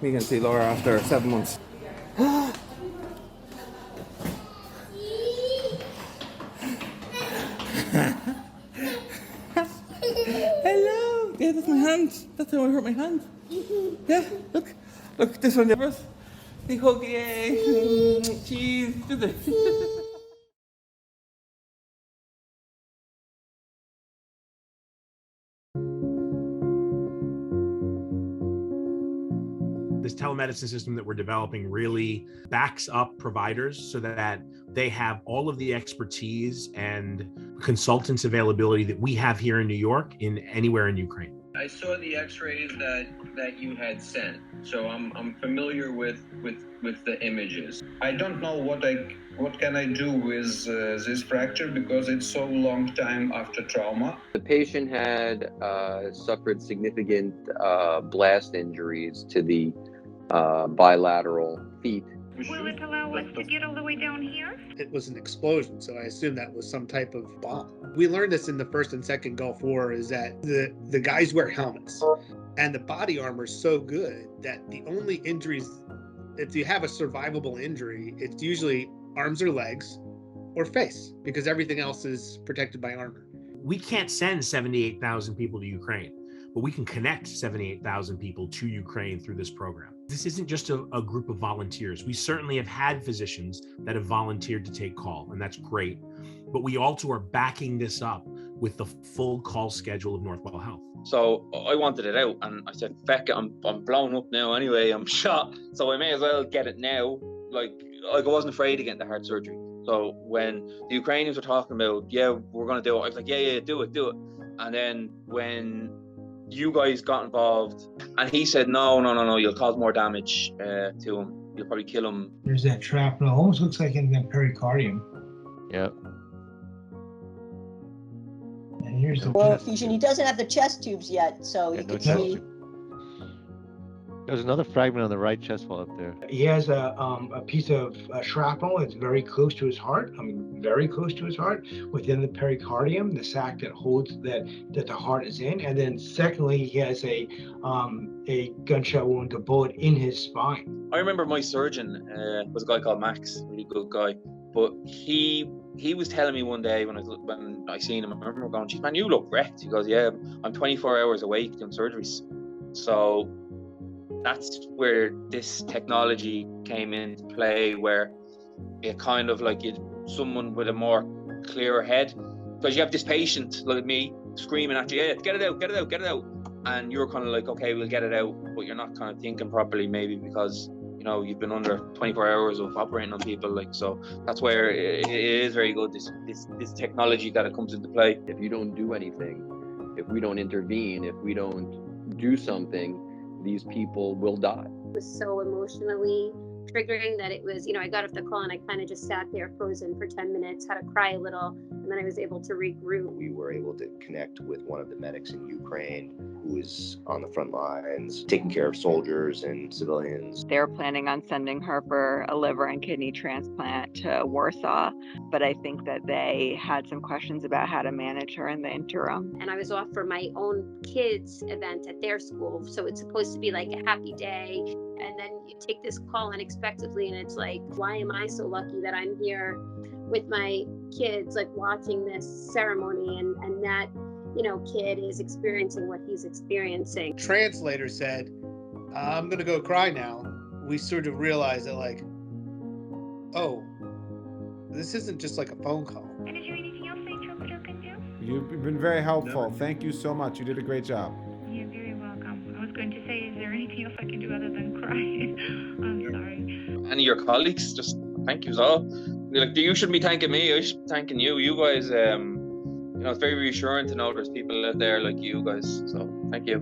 We can see Laura after 7 months. Hello! Yeah, that's my hand. That's how I hurt my hand. Yeah, look. Look, this one, yours. Big hug, yay. Cheese. Do this. This telemedicine system that we're developing really backs up providers so that they have all of the expertise and consultants availability that we have here in New York in anywhere in Ukraine. I saw the x-rays that you had sent, so I'm familiar with the images. I don't know what can I do with this fracture because it's so long time after trauma. The patient had suffered significant blast injuries to the bilateral feet. Will it allow us to get all the way down here? It was an explosion, so I assume that was some type of bomb. We learned this in the first and second Gulf War, is that the guys wear helmets, and the body armor is so good that the only injuries, if you have a survivable injury, it's usually arms or legs or face, because everything else is protected by armor. We can't send 78,000 people to Ukraine, but we can connect 78,000 people to Ukraine through this program. This isn't just a group of volunteers. We certainly have had physicians that have volunteered to take call, and that's great. But we also are backing this up with the full call schedule of Northwell Health. So I wanted it out, and I said, feck it, I'm blown up now anyway, I'm shot, so I may as well get it now. Like I wasn't afraid to get into heart surgery. So when the Ukrainians were talking about, yeah, we're going to do it, I was like, yeah, do it. And then when you guys got involved and he said, no, you'll cause more damage to him. You'll probably kill him. There's that shrapnel, almost looks like in the pericardium. Yeah. And here's the fusion. He doesn't have the chest tubes yet, so you can see. There's another fragment on the right chest wall up there. He has a piece of shrapnel that's very close to his heart. Very close to his heart, within the pericardium, the sac that holds that the heart is in. And then secondly, he has a gunshot wound, a bullet in his spine. I remember my surgeon was a guy called Max, really good guy. But he was telling me one day when I seen him, I remember going, geez, man, you look wrecked. He goes, yeah, I'm 24 hours awake doing surgeries. So that's where this technology came into play, where it kind of like someone with a more clearer head, because you have this patient like me screaming at you, yeah, get it out, and you're kind of like, okay, we'll get it out, but you're not kind of thinking properly, maybe because you've been under 24 hours of operating on people, like, so that's where it is very good, this technology that it comes into play. If you don't do anything, if we don't intervene, if we don't do something, these people will die. It was so emotionally triggering that it was, I got off the call and I kind of just sat there frozen for 10 minutes, had to cry a little, and then I was able to regroup. We were able to connect with one of the medics in Ukraine who is on the front lines, taking care of soldiers and civilians. They're planning on sending her for a liver and kidney transplant to Warsaw, but I think that they had some questions about how to manage her in the interim. And I was off for my own kids' event at their school, so it's supposed to be like a happy day, and then you take this call unexpectedly, and it's like, why am I so lucky that I'm here with my kids, like watching this ceremony, and that kid is experiencing what he's experiencing. Translator said, I'm gonna go cry now. We sort of realized that, like, oh, this isn't just like a phone call. And is there anything else the interpreter can do? You've been very helpful. Thank you so much. You did a great job. You're very welcome. I was going to say, is there anything else I can do other than cry? I'm sorry. Any of your colleagues, just thank you all. Like, you shouldn't be thanking me, I should be thanking you. You guys, it's very reassuring to know there's people out there like you guys, so thank you.